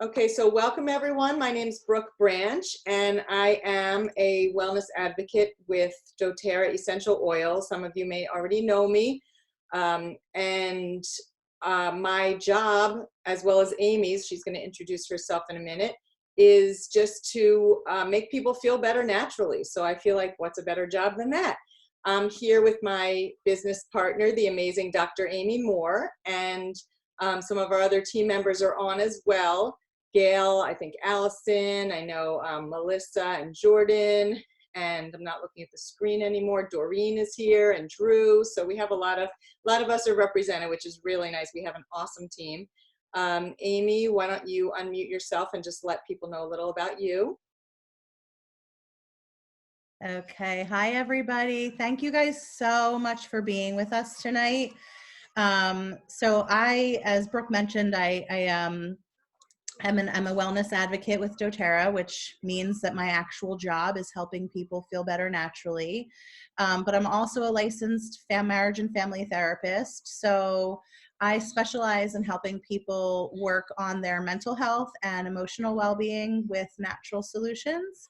Okay, so welcome everyone. My name is Brooke Branch, and I am a wellness advocate with doTERRA Essential Oil. Some of you may already know me. And my job, as well as Amy's, she's going to introduce herself in a minute, is just to make people feel better naturally. So I feel like what's a better job than that? I'm here with my business partner, the amazing Dr. Amy Moore, and some of our other team members are on as well. Gail, I think Allison, I know Melissa and Jordan, and I'm not looking at the screen anymore. Doreen is here and Drew. So we have a lot of us are represented, which is really nice. We have an awesome team. Amy, why don't you unmute yourself and just let people know a little about you. Okay. Hi, everybody. Thank you guys so much for being with us tonight. So as Brooke mentioned, I'm a wellness advocate with doTERRA, which means that my actual job is helping people feel better naturally. But I'm also a licensed marriage and family therapist. So I specialize in helping people work on their mental health and emotional well-being with natural solutions.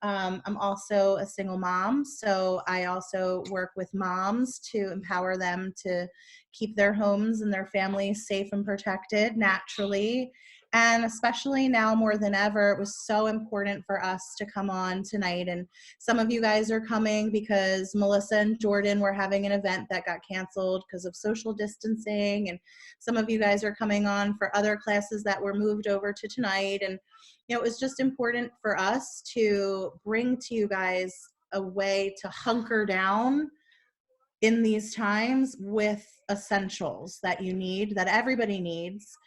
I'm also a single mom, so I also work with moms to empower them to keep their homes and their families safe and protected naturally. And especially now more than ever, it was so important for us to come on tonight. And some of you guys are coming because Melissa and Jordan were having an event that got canceled because of social distancing. And some of you guys are coming on for other classes that were moved over to tonight. And it was just important for us to bring to you guys a way to hunker down in these times with essentials that you need, that everybody needs,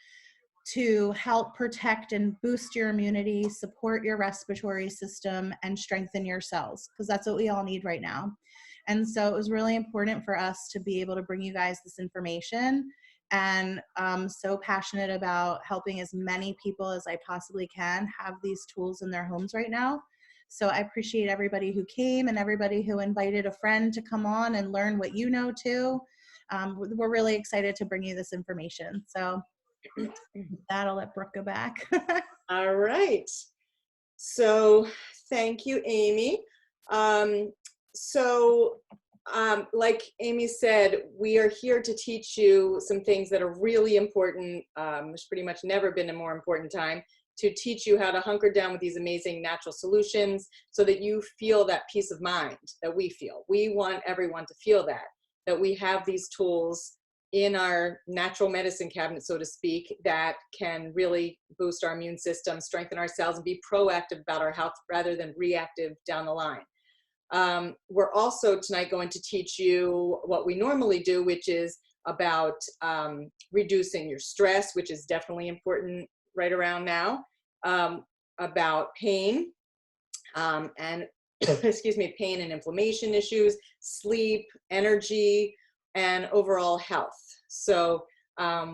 to help protect and boost your immunity, support your respiratory system, and strengthen your cells, because that's what we all need right now. And so it was really important for us to be able to bring you guys this information. And I'm so passionate about helping as many people as I possibly can have these tools in their homes right now. So I appreciate everybody who came and everybody who invited a friend to come on and learn what you know too. We're really excited to bring you this information. So with that, I'll let Brooke go back. All right. So thank you, Amy. Like Amy said, we are here to teach you some things that are really important. There's pretty much never been a more important time to teach you how to hunker down with these amazing natural solutions so that you feel that peace of mind that we feel. We want everyone to feel that we have these tools in our natural medicine cabinet, so to speak, that can really boost our immune system, strengthen our cells, and be proactive about our health rather than reactive down the line. We're also tonight going to teach you what we normally do, which is about reducing your stress, which is definitely important right around now, about pain and excuse me, pain and inflammation issues, sleep, energy, and overall health. So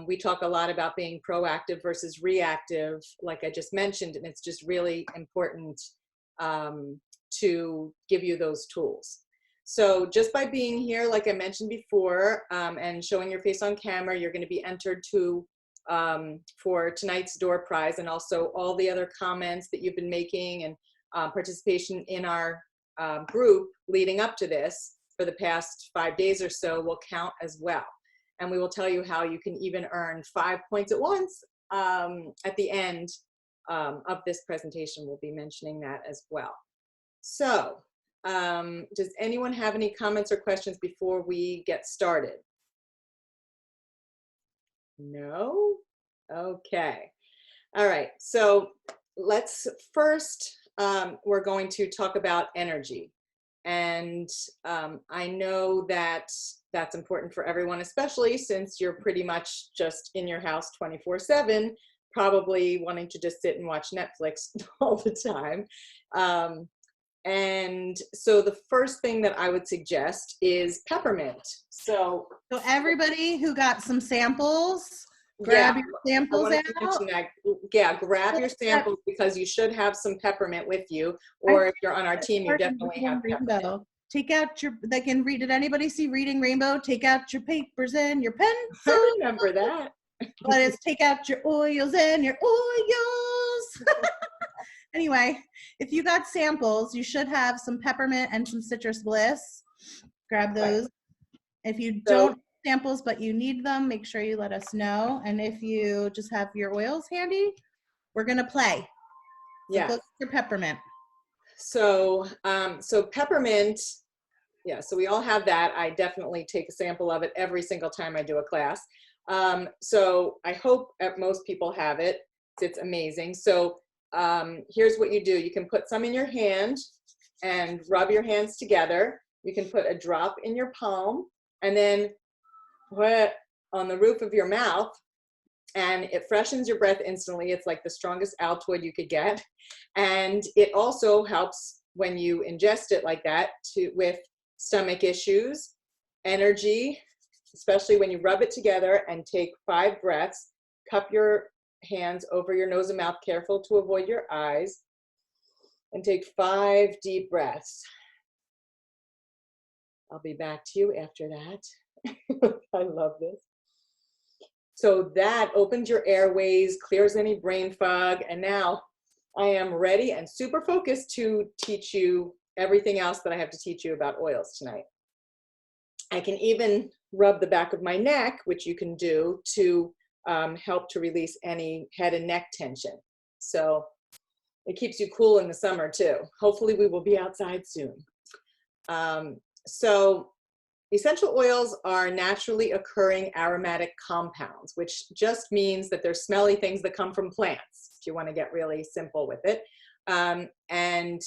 we talk a lot about being proactive versus reactive, like I just mentioned, and it's just really important to give you those tools. So just by being here, like I mentioned before, and showing your face on camera, you're going to be entered to for tonight's door prize, and also all the other comments that you've been making and participation in our group leading up to this for the past 5 days or so will count as well. And we will tell you how you can even earn 5 points at once at the end of this presentation. We'll be mentioning that as well. So does anyone have any comments or questions before we get started? No? Okay. All right. So let's first, we're going to talk about energy. And I know that that's important for everyone, especially since you're pretty much just in your house 24/7, probably wanting to just sit and watch Netflix all the time. And so the first thing that I would suggest is peppermint. So everybody who got some samples, grab your samples out. Yeah, grab your samples because you should have some peppermint with you, or if you're on our team, you definitely have peppermint. Take out your, did anybody see Reading Rainbow? Take out your papers and your pencils. I remember that. Let us take out your oils and your oils. Anyway, if you got samples, you should have some peppermint and some citrus bliss. Grab those. Right. If you So, don't have samples but you need them, make sure you let us know. And if you just have your oils handy, we're gonna play. So yeah. go get your peppermint. So, so peppermint, yeah, so we all have that. I definitely take a sample of it every single time I do a class. So I hope most people have it. It's amazing. So here's what you do. You can put some in your hand and rub your hands together. You can put a drop in your palm and then put on the roof of your mouth, and it freshens your breath instantly. It's like the strongest Altoid you could get. And it also helps when you ingest it like that with stomach issues, energy, especially when you rub it together and take 5 breaths. Cup your hands over your nose and mouth, careful to avoid your eyes, and take 5 deep breaths. I'll be back to you after that. I love this. So that opens your airways, clears any brain fog, and now I am ready and super focused to teach you everything else that I have to teach you about oils tonight. I can even rub the back of my neck, which you can do to help to release any head and neck tension. So it keeps you cool in the summer too. Hopefully we will be outside soon. So essential oils are naturally occurring aromatic compounds, which just means that they're smelly things that come from plants, if you want to get really simple with it. And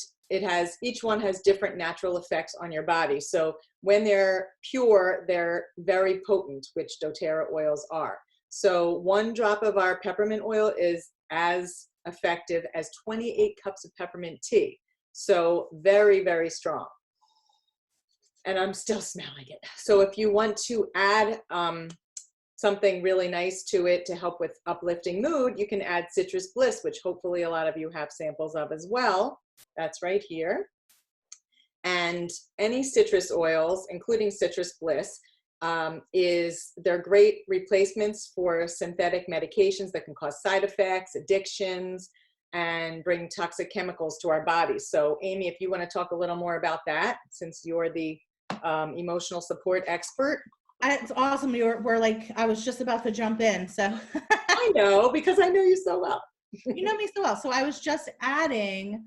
each one has different natural effects on your body. So when they're pure, they're very potent, which doTERRA oils are. So 1 drop of our peppermint oil is as effective as 28 cups of peppermint tea. So very, very strong. And I'm still smelling it. So if you want to add something really nice to it to help with uplifting mood, you can add citrus bliss, which hopefully a lot of you have samples of as well. That's right here. And any citrus oils, including citrus bliss, they're great replacements for synthetic medications that can cause side effects, addictions, and bring toxic chemicals to our bodies. So Amy, if you want to talk a little more about that, since you're the emotional support expert. It's awesome. We're like, I was just about to jump in. So I know, because I know you so well. You know me so well. So I was just adding,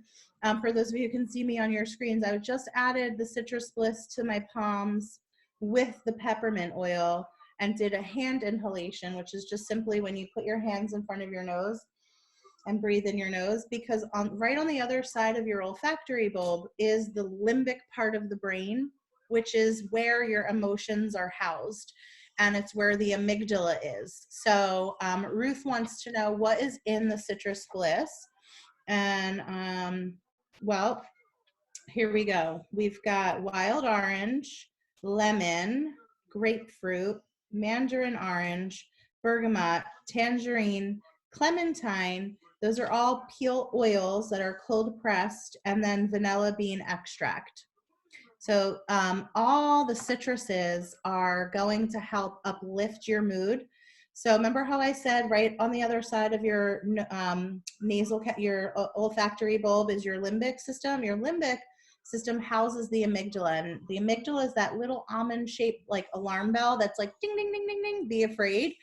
for those of you who can see me on your screens, I just added the citrus bliss to my palms with the peppermint oil and did a hand inhalation, which is just simply when you put your hands in front of your nose and breathe in your nose, because right on the other side of your olfactory bulb is the limbic part of the brain, which is where your emotions are housed. And it's where the amygdala is. So Ruth wants to know what is in the citrus bliss. And well, here we go. We've got wild orange, lemon, grapefruit, mandarin orange, bergamot, tangerine, clementine. Those are all peel oils that are cold pressed, and then vanilla bean extract. So all the citruses are going to help uplift your mood. So remember how I said right on the other side of your your olfactory bulb is your limbic system. Your limbic system houses the amygdala, and the amygdala is that little almond shaped like alarm bell that's like ding, ding, ding, ding, ding, be afraid.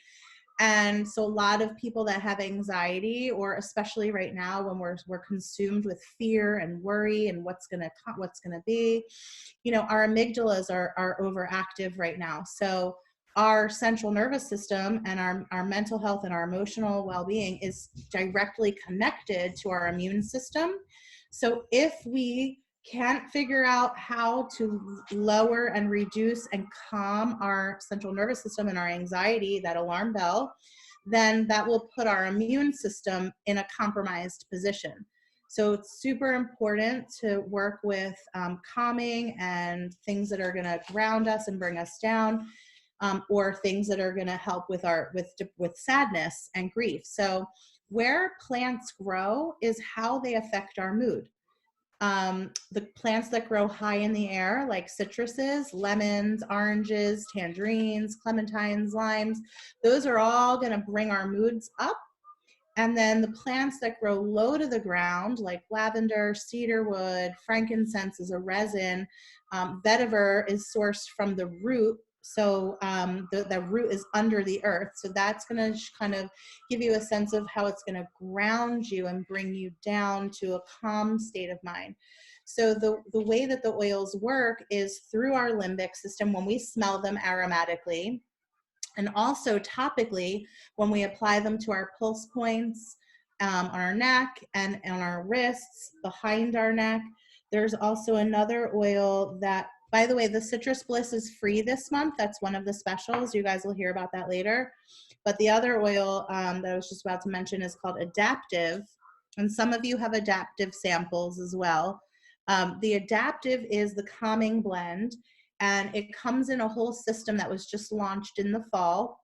And so a lot of people that have anxiety, or especially right now when we're consumed with fear and worry and what's gonna be, you know, our amygdalas are overactive right now. So our central nervous system and our mental health and our emotional well-being is directly connected to our immune system. So if we can't figure out how to lower and reduce and calm our central nervous system and our anxiety, that alarm bell, then that will put our immune system in a compromised position. So it's super important to work with calming and things that are going to ground us and bring us down, or things that are going to help with with sadness and grief. So where plants grow is how they affect our mood. The plants that grow high in the air, like citruses, lemons, oranges, tangerines, clementines, limes, those are all going to bring our moods up. And then the plants that grow low to the ground, like lavender, cedarwood, frankincense is a resin. Vetiver is sourced from the root. So the root is under the earth. So that's going to kind of give you a sense of how it's going to ground you and bring you down to a calm state of mind. So the way that the oils work is through our limbic system when we smell them aromatically, and also topically when we apply them to our pulse points, on our neck and on our wrists, behind our neck. There's also another oil that, by the way, the Citrus Bliss is free this month. That's one of the specials. You guys will hear about that later. But the other oil that I was just about to mention is called Adaptive. And some of you have Adaptive samples as well. The Adaptive is the calming blend, and it comes in a whole system that was just launched in the fall.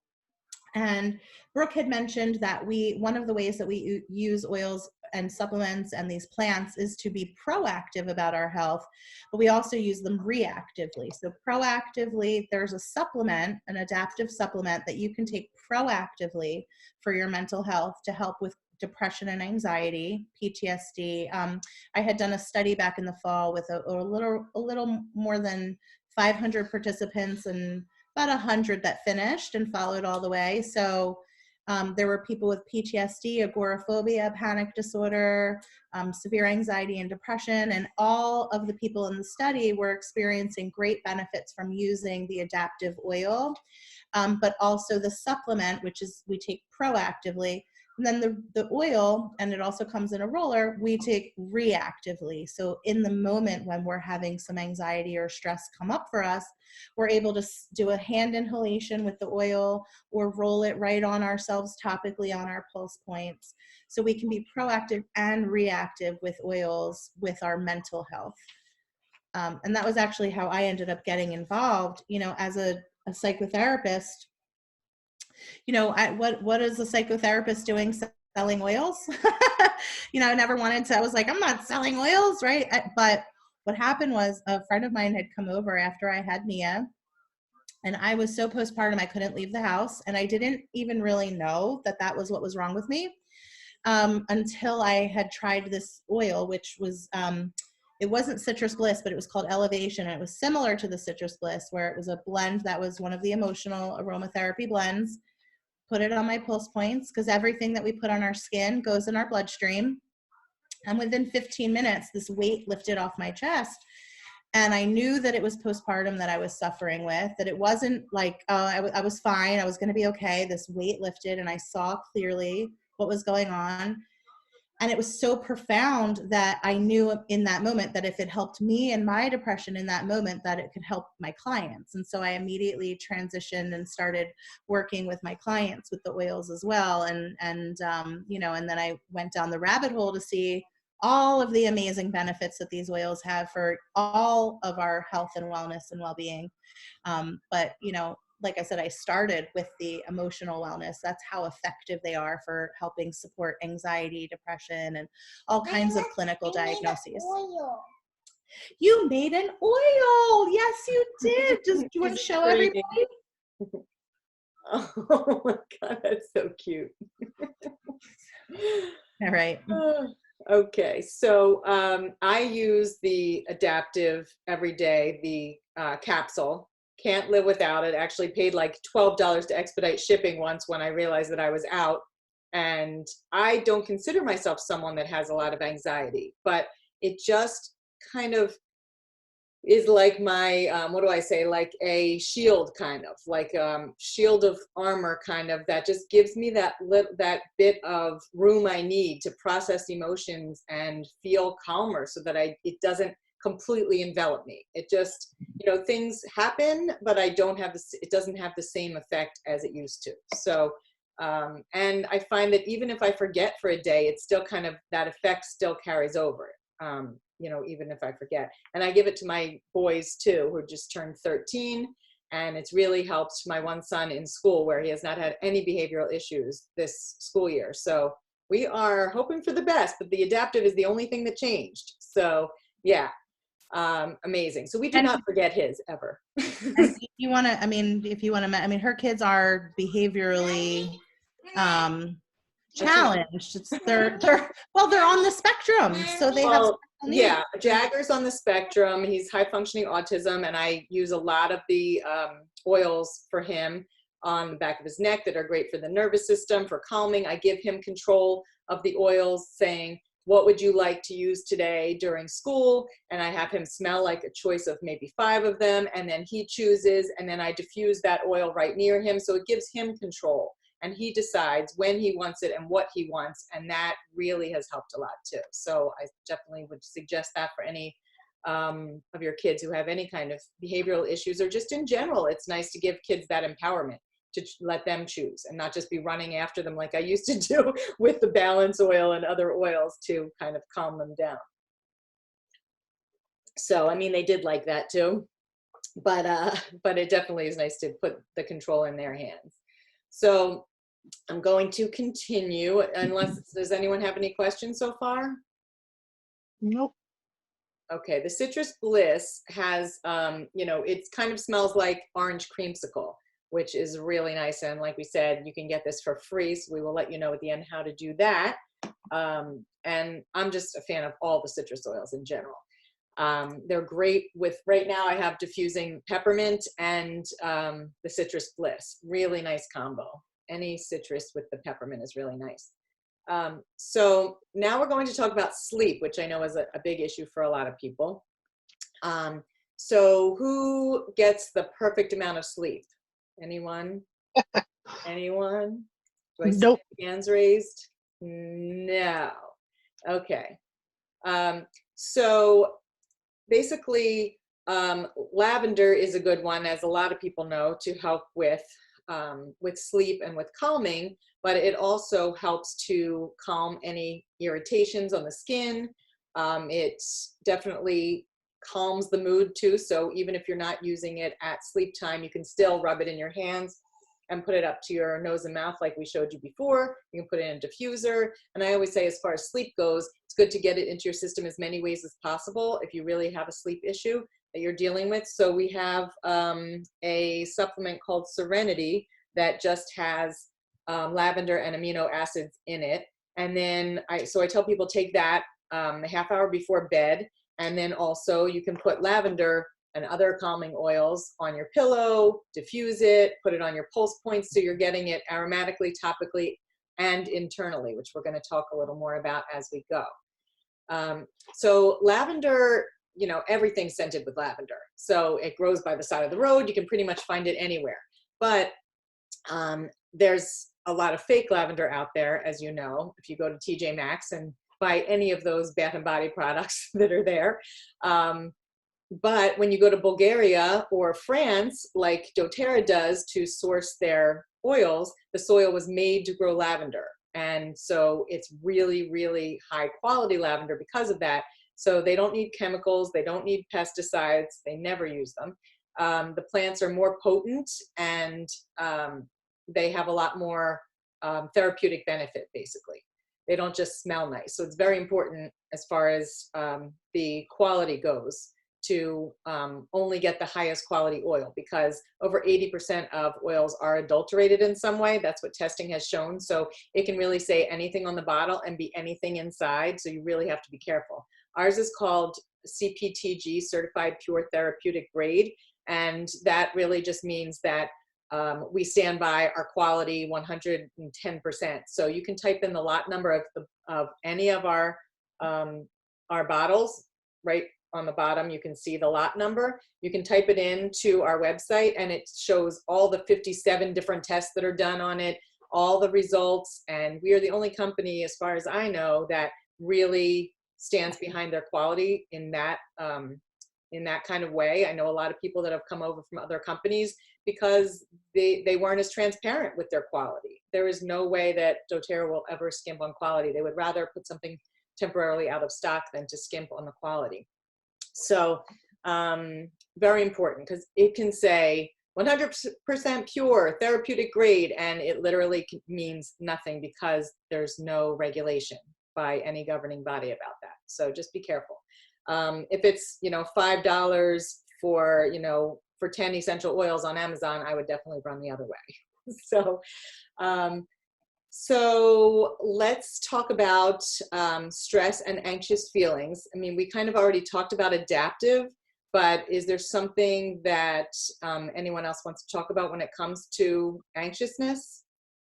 And Brooke had mentioned that one of the ways that we use oils and supplements and these plants is to be proactive about our health, but we also use them reactively. So proactively, there's a supplement, an adaptive supplement that you can take proactively for your mental health to help with depression and anxiety, PTSD. I had done a study back in the fall with a little more than 500 participants, and about 100 that finished and followed all the way. So there were people with PTSD, agoraphobia, panic disorder, severe anxiety and depression, and all of the people in the study were experiencing great benefits from using the adaptive oil, but also the supplement, which is we take proactively. And then the oil, and it also comes in a roller, we take reactively. So in the moment when we're having some anxiety or stress come up for us, we're able to do a hand inhalation with the oil or roll it right on ourselves topically on our pulse points. So we can be proactive and reactive with oils with our mental health. And that was actually how I ended up getting involved, as a psychotherapist. What is a psychotherapist doing selling oils? I never wanted to. I was like, I'm not selling oils, right? But what happened was a friend of mine had come over after I had Mia, and I was so postpartum I couldn't leave the house, and I didn't even really know that was what was wrong with me, until I had tried this oil, which was it wasn't Citrus Bliss, but it was called Elevation, and it was similar to the Citrus Bliss, where it was a blend that was one of the emotional aromatherapy blends. Put it on my pulse points, because everything that we put on our skin goes in our bloodstream. And within 15 minutes, this weight lifted off my chest. And I knew that it was postpartum that I was suffering with, that it wasn't like, I was fine, I was going to be okay. This weight lifted, and I saw clearly what was going on. And it was so profound that I knew in that moment that if it helped me in my depression in that moment, that it could help my clients. And so I immediately transitioned and started working with my clients with the oils as well. And then I went down the rabbit hole to see all of the amazing benefits that these oils have for all of our health and wellness and well-being. But like I said, I started with the emotional wellness. That's how effective they are for helping support anxiety, depression, and all kinds of clinical diagnoses. You made an oil. Yes, you did. Do you want to show everybody? Oh my God, that's so cute. All right. Okay, so I use the Adaptive every day, the capsule. Can't live without it. Actually paid like $12 to expedite shipping once when I realized that I was out. And I don't consider myself someone that has a lot of anxiety, but it just kind of is like my, what do I say, like a shield, kind of like shield of armor, kind of, that just gives me that bit of room I need to process emotions and feel calmer, so that it doesn't completely envelop me. It just, things happen, but it doesn't have the same effect as it used to. So, and I find that even if I forget for a day, it's still kind of, that effect still carries over. Even if I forget. And I give it to my boys too, who just turned 13. And it's really helped my one son in school, where he has not had any behavioral issues this school year. So we are hoping for the best, but the adaptive is the only thing that changed. So yeah, amazing. So we do not forget his ever. And if you want to, I mean, if you want to, I mean, her kids are behaviorally challenged. Well, they're on the spectrum, so they have special needs. Yeah, Jagger's on the spectrum. He's high functioning autism, and I use a lot of the oils for him on the back of his neck that are great for the nervous system, for calming. I give him control of the oils, saying, what would you like to use today during school? And I have him smell like a choice of maybe 5 of them, and then he chooses, and then I diffuse that oil right near him. So it gives him control, and he decides when he wants it and what he wants, and that really has helped a lot too. So I definitely would suggest that for any of your kids who have any kind of behavioral issues, or just in general. It's nice to give kids that empowerment to let them choose and not just be running after them like I used to do with the balance oil and other oils to kind of calm them down. So, I mean, they did like that too, but it definitely is nice to put the control in their hands. So I'm going to continue, unless, does anyone have any questions so far? Nope. Okay, the Citrus Bliss has, you know, it kind of smells like orange creamsicle, which is really nice. And like we said, you can get this for free. So we will let you know at the end how to do that. And I'm just a fan of all the citrus oils in general. They're great with, right now I have diffusing peppermint and the Citrus Bliss. Really nice combo. Any citrus with the peppermint is really nice. So now we're going to talk about sleep, which I know is a big issue for a lot of people. So who gets the perfect amount of sleep? Anyone? Anyone? Do I see Nope. hands raised? No. Okay. So basically, lavender is a good one, as a lot of people know, to help with sleep and with calming, but it also helps to calm any irritations on the skin. It definitely calms the mood too. So even if you're not using it at sleep time, you can still rub it in your hands and put it up to your nose and mouth like we showed you before. You can put it in a diffuser. And I always say, as far as sleep goes, it's good to get it into your system as many ways as possible if you really have a sleep issue that you're dealing with. So we have a supplement called Serenity that just has lavender and amino acids in it. And then I tell people take that a half hour before bed. And then also you can put lavender and other calming oils on your pillow, diffuse it, put it on your pulse points so you're getting it aromatically, topically, and internally, which we're going to talk a little more about as we go. So lavender, you know, everything's scented with lavender. So it grows by the side of the road. You can pretty much find it anywhere. But there's a lot of fake lavender out there, as you know, if you go to TJ Maxx and buy any of those Bath and Body products that are there. But when you go to Bulgaria or France, like doTERRA does to source their oils, the soil was made to grow lavender. And so it's really, really high quality lavender because of that. So they don't need chemicals, they don't need pesticides, they never use them. The plants are more potent, and they have a lot more therapeutic benefit, basically. They don't just smell nice. So it's very important as far as the quality goes to only get the highest quality oil, because over 80% of oils are adulterated in some way. That's what testing has shown. So it can really say anything on the bottle and be anything inside. So you really have to be careful. Ours is called CPTG, Certified Pure Therapeutic Grade. And that really just means that we stand by our quality 110%. So you can type in the lot number of any of our bottles. Right on the bottom, you can see the lot number. You can type it into our website, and it shows all the 57 different tests that are done on it, all the results. And we are the only company, as far as I know, that really stands behind their quality in that kind of way. I know a lot of people that have come over from other companies because they weren't as transparent with their quality. There is no way that doTERRA will ever skimp on quality. They would rather put something temporarily out of stock than to skimp on the quality. So very important, because it can say, 100% pure, therapeutic grade, and it literally means nothing because there's no regulation by any governing body about that. So just be careful. If it's, $5 for, for 10 essential oils on Amazon, I would definitely run the other way. So, so let's talk about stress and anxious feelings. I mean, we kind of already talked about adaptive, but is there something that anyone else wants to talk about when it comes to anxiousness?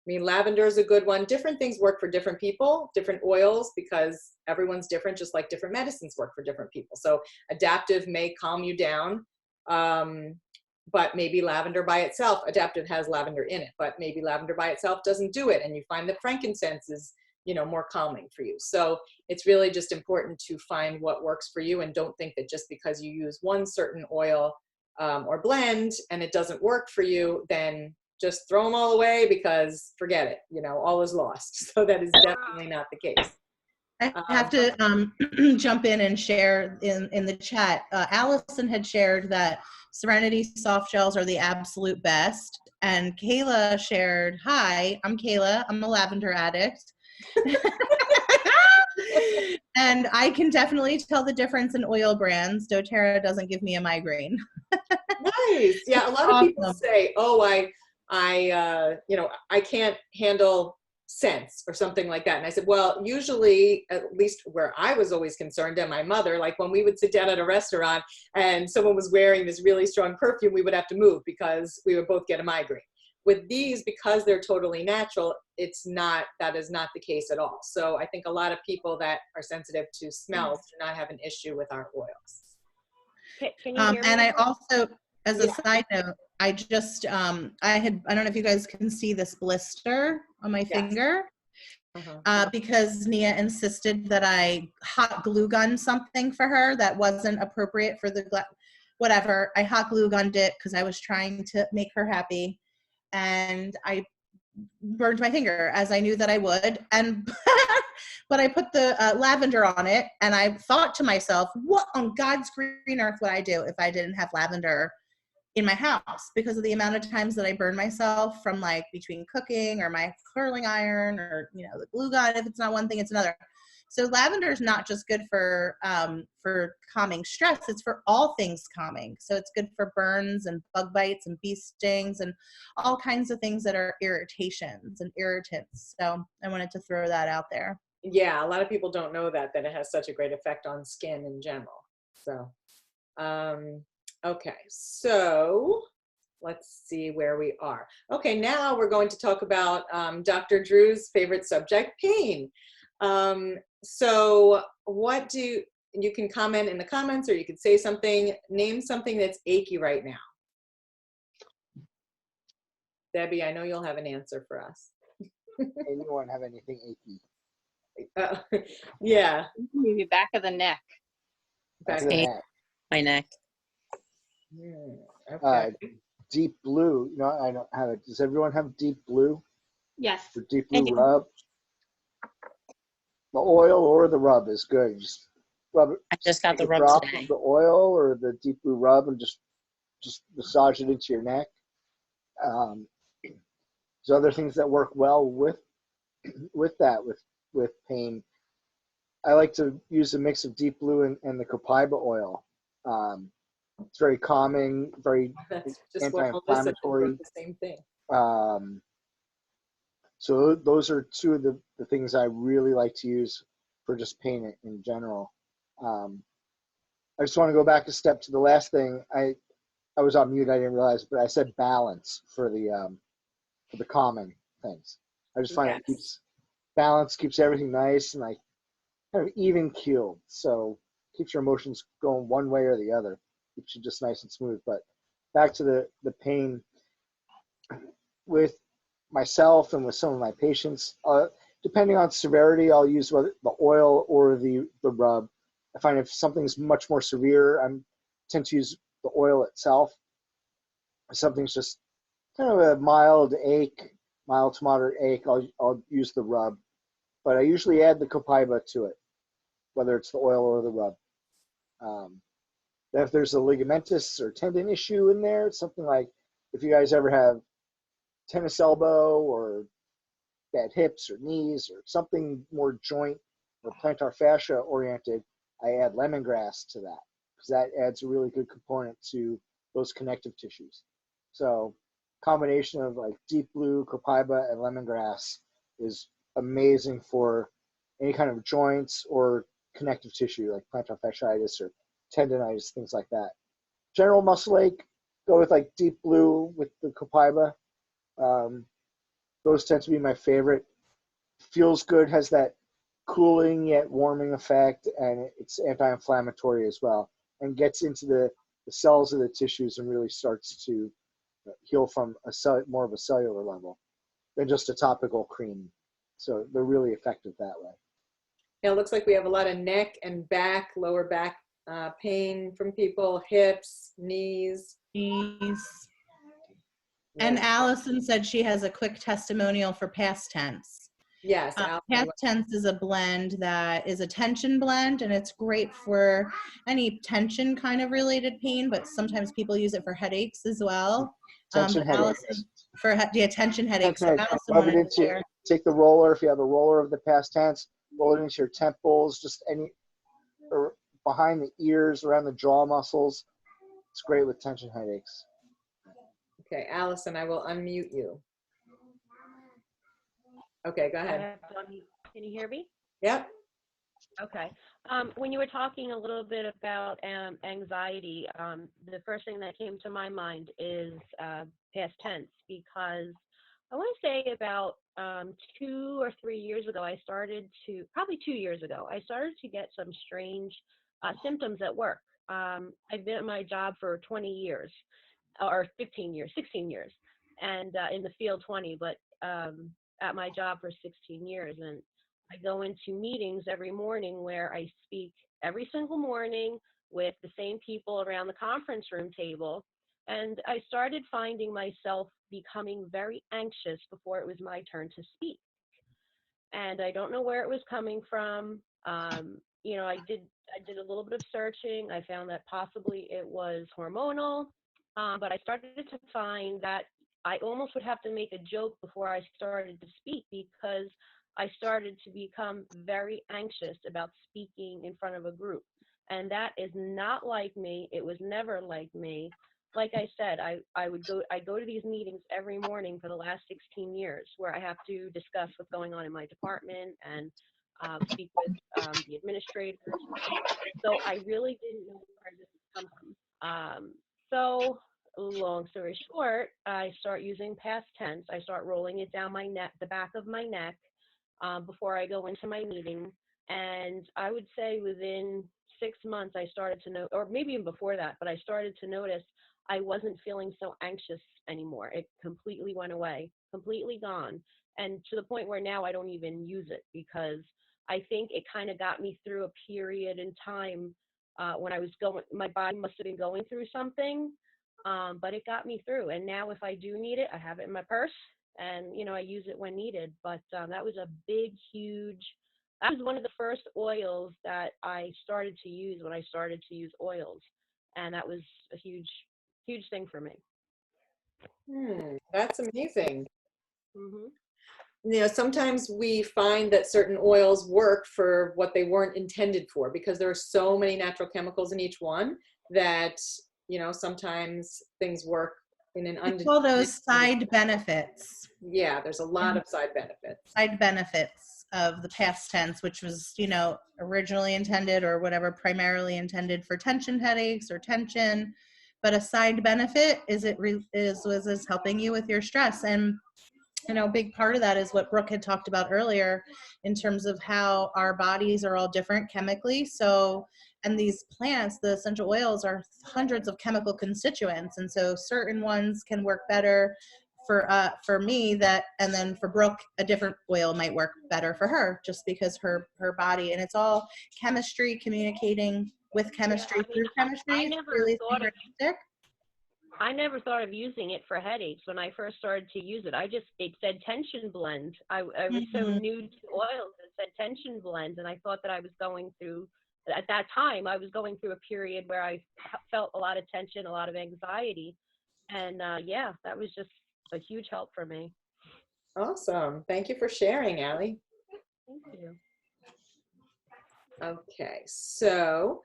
I mean, lavender is a good one. Different things work for different people, different oils, because everyone's different, just like different medicines work for different people. So adaptive may calm you down, but maybe lavender by itself, adaptive has lavender in it, but maybe lavender by itself doesn't do it. And you find that frankincense is, more calming for you. So it's really just important to find what works for you, and don't think that just because you use one certain oil or blend and it doesn't work for you, then just throw them all away, because forget it, all is lost. So that is definitely not the case. I have to jump in and share in the chat. Allison had shared that Serenity soft gels are the absolute best. And Kayla shared, hi, I'm Kayla. I'm a lavender addict. And I can definitely tell the difference in oil brands. doTERRA doesn't give me a migraine. Nice. Yeah, a lot of people say, oh, I can't handle scents or something like that. And I said, well, usually, at least where I was always concerned, and my mother, like when we would sit down at a restaurant and someone was wearing this really strong perfume, we would have to move because we would both get a migraine. With these, because they're totally natural, that is not the case at all. So I think a lot of people that are sensitive to smells do not have an issue with our oils. Can you hear me? And I also, as a side note, I just, I don't know if you guys can see this blister on my finger, because Nia insisted that I hot glue gun something for her that wasn't appropriate for the, whatever. I hot glue gunned it because I was trying to make her happy, and I burned my finger, as I knew that I would. And but I put the lavender on it, and I thought to myself, what on God's green earth would I do if I didn't have lavender in my house, because of the amount of times that I burn myself from, like, between cooking or my curling iron or, the glue gun. If it's not one thing, it's another. So lavender is not just good for calming stress, it's for all things calming. So it's good for burns and bug bites and bee stings and all kinds of things that are irritations and irritants. So I wanted to throw that out there. Yeah, a lot of people don't know that it has such a great effect on skin in general. So, okay, so let's see where we are. Okay, now we're going to talk about Dr. Drew's favorite subject, pain. So you can comment in the comments, or you could say something, name something that's achy right now. Debbie, I know you'll have an answer for us. Anyone have anything achy? Yeah. Maybe back of the neck. Back of the neck. My neck. Okay. Deep blue. I don't have it. Does everyone have deep blue? Yes. The deep blue rub. The oil or the rub is good. Just rub it. I just got the rub drop today. of the oil or the deep blue rub, and just massage it into your neck. There's other things that work well with pain. I like to use a mix of deep blue and the copaiba oil. It's very calming, very anti-inflammatory. The same thing. So those are two of the things I really like to use for just pain in general. I just want to go back a step to the last thing. I was on mute. I didn't realize, but I said balance for the calming things. I just find it keeps everything nice and like kind of even keeled. So keeps your emotions going one way or the other. Keeps you just nice and smooth. But back to the pain with myself and with some of my patients, depending on severity, I'll use the oil or the rub. I find if something's much more severe, I tend to use the oil itself. If something's just kind of a mild to moderate ache, I'll use the rub. But I usually add the copaiba to it, whether it's the oil or the rub. If there's a ligamentous or tendon issue in there, something like if you guys ever have tennis elbow or bad hips or knees or something more joint or plantar fascia oriented, I add lemongrass to that because that adds a really good component to those connective tissues. So combination of like deep blue, copaiba, and lemongrass is amazing for any kind of joints or connective tissue like plantar fasciitis or tendonitis, things like that. General muscle ache, go with like deep blue with the copaiba. Those tend to be my favorite. Feels good, has that cooling yet warming effect, and it's anti-inflammatory as well, and gets into the cells of the tissues and really starts to heal from more of a cellular level than just a topical cream. So they're really effective that way. Yeah, it looks like we have a lot of neck and back, lower back pain from people, hips, knees. Knees. And Allison said she has a quick testimonial for past tense. Yes, Past tense is a blend that is a tension blend, and it's great for any tension kind of related pain, but sometimes people use it for headaches as well. Tension headaches. Allison, for tension headaches. So rub it into, take the roller, if you have a roller of the past tense, roll it into your temples, just any, or behind the ears, around the jaw muscles. It's great with tension headaches. Okay, Allison, I will unmute you. Okay, go ahead. Can you hear me? Yep. Okay. When you were talking a little bit about anxiety, the first thing that came to my mind is past tense, because I want to say about 2 or 3 years ago, probably 2 years ago, I started to get some strange symptoms at work. I've been at my job for 20 years, or 15 years, 16 years, and in the field 20, but at my job for 16 years. And I go into meetings every morning where I speak every single morning with the same people around the conference room table. And I started finding myself becoming very anxious before it was my turn to speak. And I don't know where it was coming from. I did a little bit of searching. I found that possibly it was hormonal, but I started to find that I almost would have to make a joke before I started to speak, because I started to become very anxious about speaking in front of a group. And that is not like me. It was never like me. Like I said, I go to these meetings every morning for the last 16 years where I have to discuss what's going on in my department and speak with the administrators. So I really didn't know where this would come from. So long story short, I start using past tense. I start rolling it down my neck, the back of my neck, before I go into my meeting. And I would say within 6 months, I started to know, or maybe even before that, but I started to notice I wasn't feeling so anxious anymore. It completely went away, completely gone. And to the point where now I don't even use it, because I think it kind of got me through a period in time when my body must have been going through something, but it got me through. And now if I do need it, I have it in my purse, and I use it when needed. But that was a that was one of the first oils that I started to use when I started to use oils. And that was a huge thing for me. That's amazing. Mm-hmm. Sometimes we find that certain oils work for what they weren't intended for, because there are so many natural chemicals in each one that, sometimes things work in an We call those side benefits. Yeah, there's a lot of side benefits. Side benefits of the past tense, which was, originally intended, or whatever, primarily intended for tension headaches or tension. But a side benefit is helping you with your stress. And a big part of that is what Brooke had talked about earlier, in terms of how our bodies are all different chemically. So, and these plants, the essential oils, are hundreds of chemical constituents. And so certain ones can work better for me, and then for Brooke, a different oil might work better for her, just because her body, and it's all chemistry communicating with chemistry through chemistry. I never thought of using it for headaches when I first started to use it. It said tension blend. I was so new to oils. It said tension blend, and I thought that I was going through, at that time, I was going through a period where I felt a lot of tension, a lot of anxiety. And yeah, that was just a huge help for me. Awesome. Thank you for sharing, Allie. Thank you. Okay, so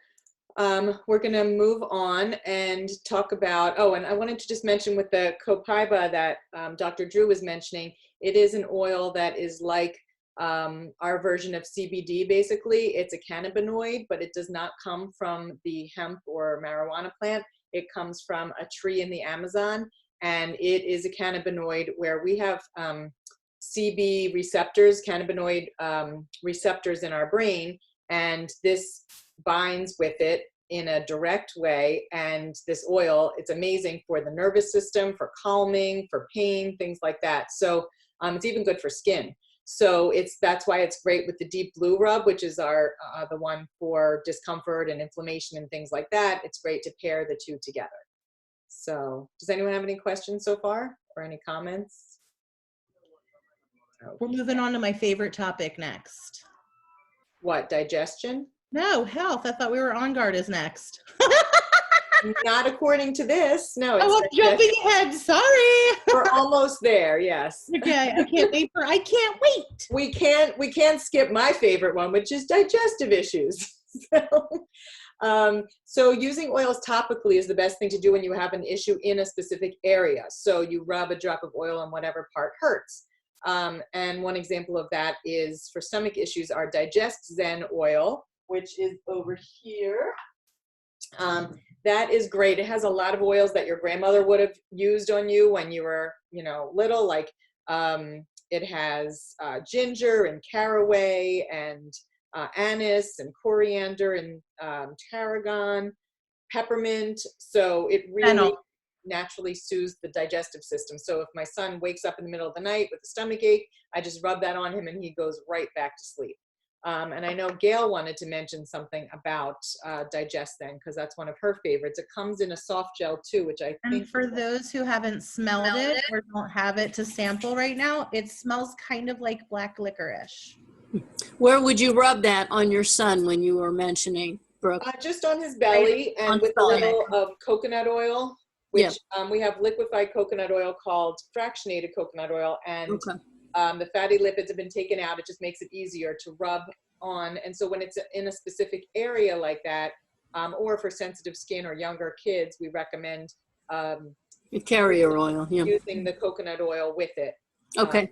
we're going to move on and talk about, oh, and I wanted to just mention with the copaiba that Dr. Drew was mentioning, it is an oil that is like our version of CBD, basically. It's a cannabinoid, but it does not come from the hemp or marijuana plant. It comes from a tree in the Amazon, and it is a cannabinoid where we have CB receptors, cannabinoid receptors in our brain, and this binds with it in a direct way. And this oil, it's amazing for the nervous system, for calming, for pain, things like that. So it's even good for skin. So that's why it's great with the deep blue rub, which is our the one for discomfort and inflammation and things like that. It's great to pair the two together. So does anyone have any questions so far or any comments? We're moving on to my favorite topic next. What, digestion? No, health. I thought we were on guard is next. Not according to this. No, I was jumping ahead. Sorry. We're almost there. Yes. Okay. I can't wait. We can't skip my favorite one, which is digestive issues. So using oils topically is the best thing to do when you have an issue in a specific area. So you rub a drop of oil on whatever part hurts. And one example of that is for stomach issues, our Digest Zen oil, which is over here. That is great. It has a lot of oils that your grandmother would have used on you when you were, little. Like it has ginger and caraway and anise and coriander and tarragon, peppermint. So it really naturally soothes the digestive system. So if my son wakes up in the middle of the night with a stomach ache, I just rub that on him and he goes right back to sleep. And I know Gail wanted to mention something about Digest Then, because that's one of her favorites. It comes in a soft gel too, which I think. And for those who haven't smelled it or don't have it to sample right now, it smells kind of like black licorice. Where would you rub that on your son when you were mentioning, Brooke? Just on his belly and with a little of coconut oil, which we have liquefied coconut oil called fractionated coconut oil, and the fatty lipids have been taken out. It just makes it easier to rub on. And so when it's in a specific area like that, or for sensitive skin or younger kids, we recommend carrier oil, using the coconut oil with it. Okay.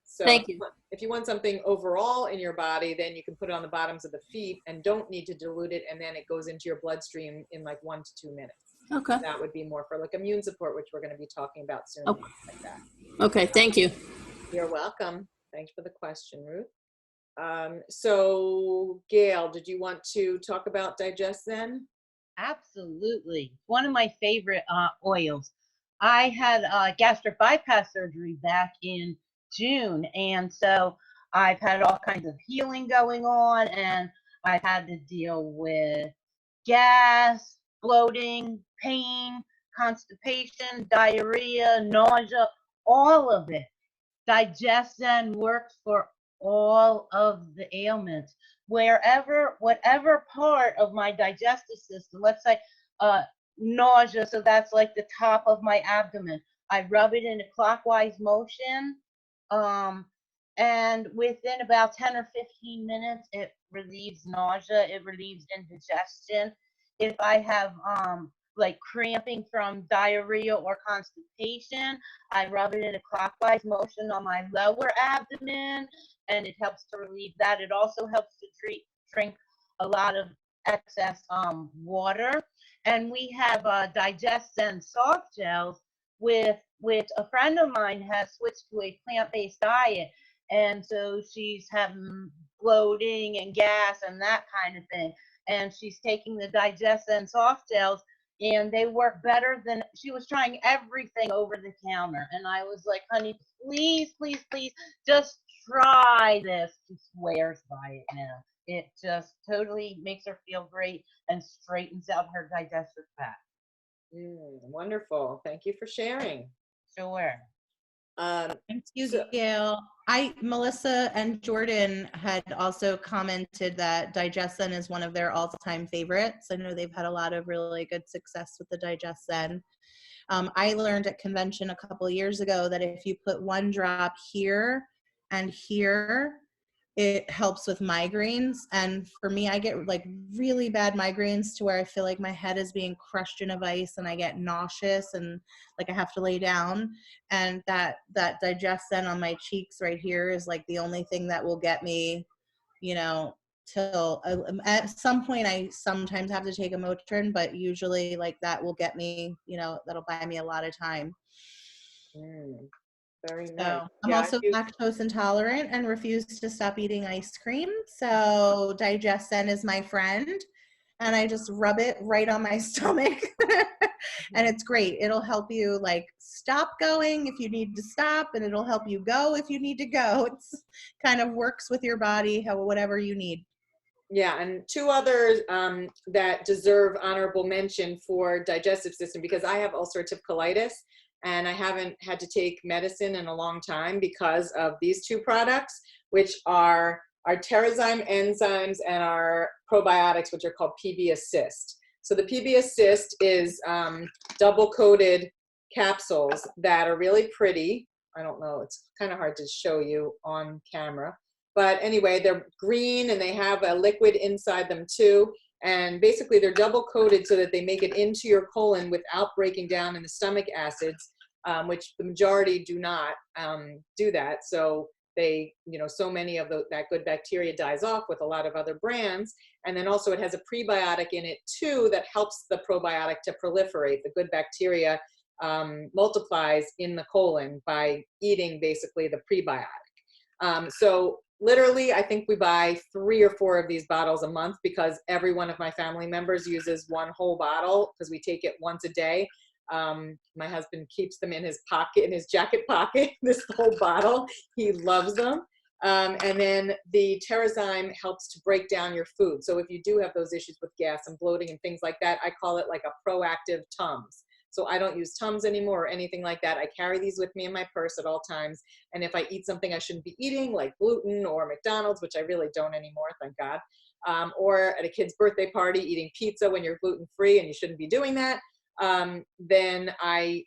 So thank you. If you want something overall in your body, then you can put it on the bottoms of the feet and don't need to dilute it, and then it goes into your bloodstream in like 1 to 2 minutes. Okay. That would be more for like immune support, which we're going to be talking about soon. Okay. Like that. Okay, thank you. You're welcome. Thanks for the question, Ruth. So Gail, did you want to talk about Digest Then? Absolutely. One of my favorite oils. I had gastric bypass surgery back in June, and so I've had all kinds of healing going on, and I've had to deal with gas, bloating, pain, constipation, diarrhea, nausea, all of it. Digest Then works for all of the ailments. Whatever part of my digestive system, let's say nausea, so that's like the top of my abdomen, I rub it in a clockwise motion, and within about 10 or 15 minutes, it relieves nausea, it relieves indigestion. If I have like cramping from diarrhea or constipation, I rub it in a clockwise motion on my lower abdomen, and it helps to relieve that. It also helps to drink a lot of excess water. And we have Digest Then soft gels, with which a friend of mine has switched to a plant-based diet, and so she's having bloating and gas and that kind of thing, and she's taking the Digest Then soft gels, and they work better than, she was trying everything over the counter, and I was like, honey, please, please, please, just try this. She swears by it now. It just totally makes her feel great and straightens out her digestive tract. Wonderful. Thank you for sharing. Sure. Thank you, Gail. Melissa and Jordan had also commented that Digest Then is one of their all-time favorites. I know they've had a lot of really good success with the Digest Then. I learned at convention a couple of years ago that if you put 1 drop here and here, it helps with migraines. And for me, I get like really bad migraines to where I feel like my head is being crushed in a vice and I get nauseous and like I have to lay down. And that digestion on my cheeks right here is like the only thing that will get me, you know, till at some point I sometimes have to take a Motrin, but usually like that will get me, you know, that'll buy me a lot of time. Very nice. So I'm Yeah, also lactose intolerant and refuse to stop eating ice cream. So Digesten is my friend, and I just rub it right on my stomach. And it's great. It'll help you like stop going if you need to stop, and it'll help you go if you need to go. It's kind of works with your body, whatever you need. Yeah, and 2 others that deserve honorable mention for digestive system, because I have ulcerative colitis and I haven't had to take medicine in a long time because of these 2 products, which are our Terrazyme enzymes and our probiotics, which are called PB Assist. So the PB Assist is double-coated capsules that are really pretty. I don't know, it's kind of hard to show you on camera. But anyway, they're green and they have a liquid inside them too. And basically they're double coated so that they make it into your colon without breaking down in the stomach acids, which the majority do not do that. So they, you know, so many of that good bacteria dies off with a lot of other brands. And then also it has a prebiotic in it too that helps the probiotic to proliferate. The good bacteria multiplies in the colon by eating basically the prebiotic. So literally, I think we buy 3 or 4 of these bottles a month because every one of my family members uses 1 whole bottle because we take it once a day. My husband keeps them in his pocket, in his jacket pocket, this whole bottle. He loves them. And then the Terrazyme helps to break down your food. So if you do have those issues with gas and bloating and things like that, I call it like a proactive Tums. So I don't use Tums anymore or anything like that. I carry these with me in my purse at all times. And if I eat something I shouldn't be eating, like gluten or McDonald's, which I really don't anymore, thank God, or at a kid's birthday party, eating pizza when you're gluten-free and you shouldn't be doing that, then I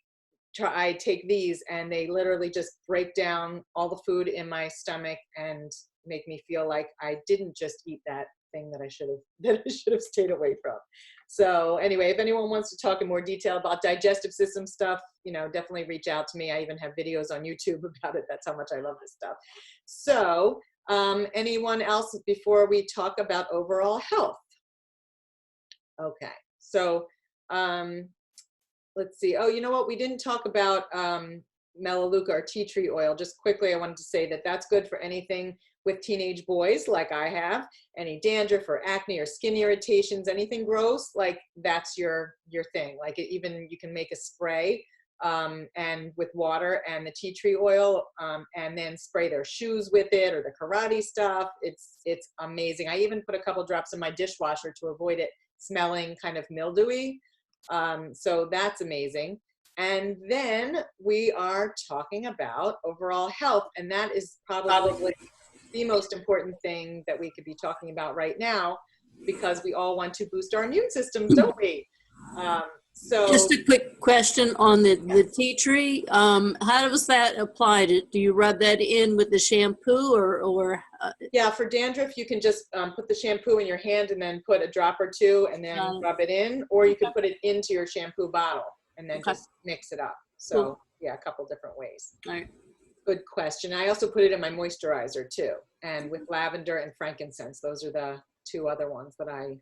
take these and they literally just break down all the food in my stomach and make me feel like I didn't just eat that thing that I should have stayed away from. So anyway, if anyone wants to talk in more detail about digestive system stuff, you know, definitely reach out to me. I even have videos on YouTube about it. That's how much I love this stuff. So anyone else before we talk about overall health? Okay, so let's see. Oh, you know what? We didn't talk about Melaleuca or tea tree oil. Just quickly, I wanted to say that that's good for anything with teenage boys like I have, any dandruff or acne or skin irritations, anything gross, like that's your thing. Like even you can make a spray and with water and the tea tree oil and then spray their shoes with it or the karate stuff. It's amazing. I even put a couple drops in my dishwasher to avoid it smelling kind of mildewy. So that's amazing. And then we are talking about overall health, and that is probably the most important thing that we could be talking about right now, because we all want to boost our immune systems, don't we? So just a quick question on the tea tree. How does that apply? Do you rub that in with the shampoo or yeah, for dandruff, you can just put the shampoo in your hand and then put a drop or 2 and then rub it in, or you can put it into your shampoo bottle and then just mix it up. So cool. Yeah, a couple different ways. All right. Good question. I also put it in my moisturizer too, and with lavender and frankincense. Those are the 2 other ones that I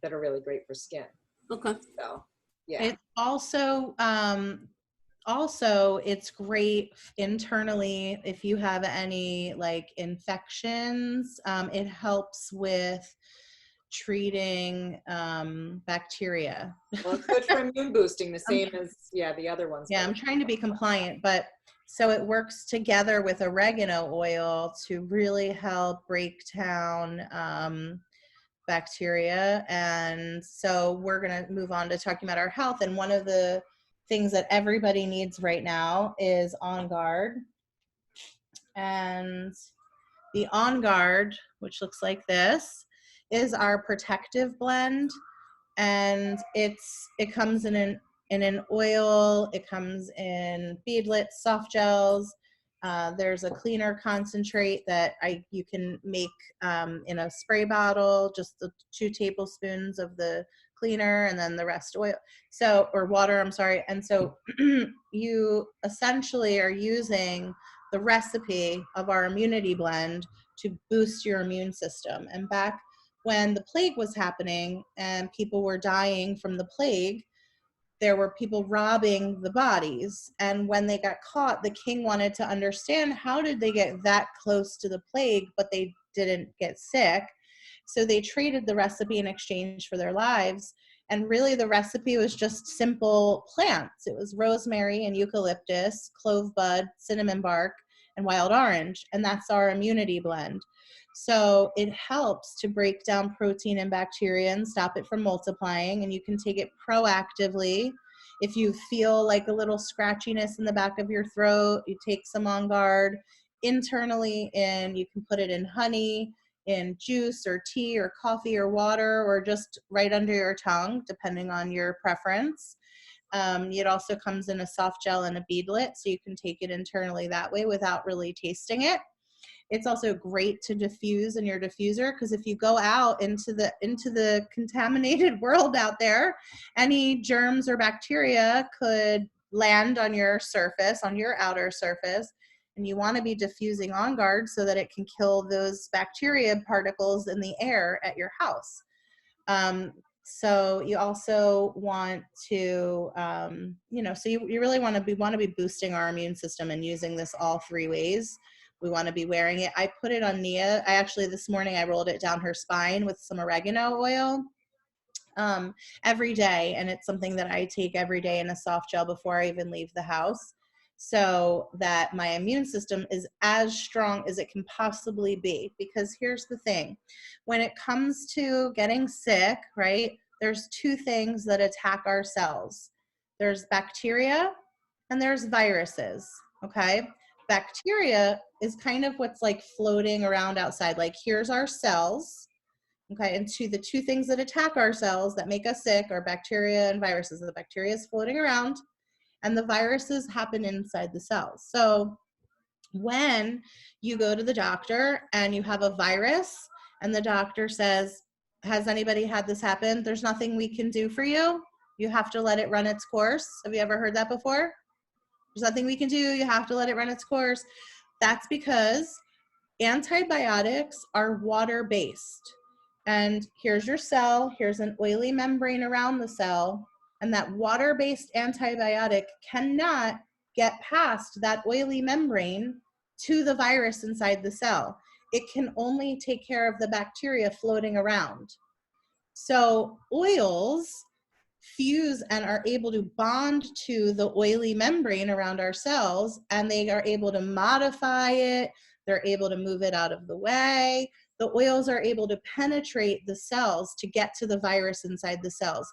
that are really great for skin. Okay. So yeah. It's also it's great internally if you have any like infections. It helps with treating bacteria. Well, it's good for immune boosting, the same as the other ones. Yeah, I'm trying to be compliant, but so it works together with oregano oil to really help break down bacteria. And so we're going to move on to talking about our health. And one of the things that everybody needs right now is On Guard. And the On Guard, which looks like this, is our protective blend. And it comes in in an oil. It comes in beadlets, soft gels. There's a cleaner concentrate that you can make in a spray bottle, just the 2 tablespoons of the cleaner and then the rest oil. So, or water, I'm sorry. And so you essentially are using the recipe of our immunity blend to boost your immune system. And back when the plague was happening and people were dying from the plague, there were people robbing the bodies. And when they got caught, the king wanted to understand, how did they get that close to the plague, but they didn't get sick? So they traded the recipe in exchange for their lives. And really the recipe was just simple plants. It was rosemary and eucalyptus, clove bud, cinnamon bark, and wild orange. And that's our immunity blend. So it helps to break down protein and bacteria and stop it from multiplying. And you can take it proactively. If you feel like a little scratchiness in the back of your throat, you take some On Guard internally, and you can put it in honey, in juice or tea or coffee or water, or just right under your tongue, depending on your preference. It also comes in a soft gel and a beadlet, so you can take it internally that way without really tasting it. It's also great to diffuse in your diffuser, because if you go out into the contaminated world out there, any germs or bacteria could land on your surface, on your outer surface, and you want to be diffusing On Guard so that it can kill those bacteria particles in the air at your house. So you also want to, so you really want to be boosting our immune system and using this all 3 ways. We want to be wearing it. I put it on Nia. This morning I rolled it down her spine with some oregano oil every day. And it's something that I take every day in a soft gel before I even leave the house, so that my immune system is as strong as it can possibly be. Because here's the thing, when it comes to getting sick, right, there's 2 things that attack our cells. There's bacteria and there's viruses, okay? Bacteria is kind of what's like floating around outside. Like, here's our cells, okay? And the 2 things that attack our cells that make us sick are bacteria and viruses. The bacteria is floating around, and the viruses happen inside the cells. So when you go to the doctor and you have a virus and the doctor says, has anybody had this happen? There's nothing we can do for you. You have to let it run its course. Have you ever heard that before? There's nothing we can do. You have to let it run its course. That's because antibiotics are water-based. And here's your cell. Here's an oily membrane around the cell. And that water-based antibiotic cannot get past that oily membrane to the virus inside the cell. It can only take care of the bacteria floating around. So oils fuse and are able to bond to the oily membrane around our cells, and they are able to modify it. They're able to move it out of the way. The oils are able to penetrate the cells to get to the virus inside the cells.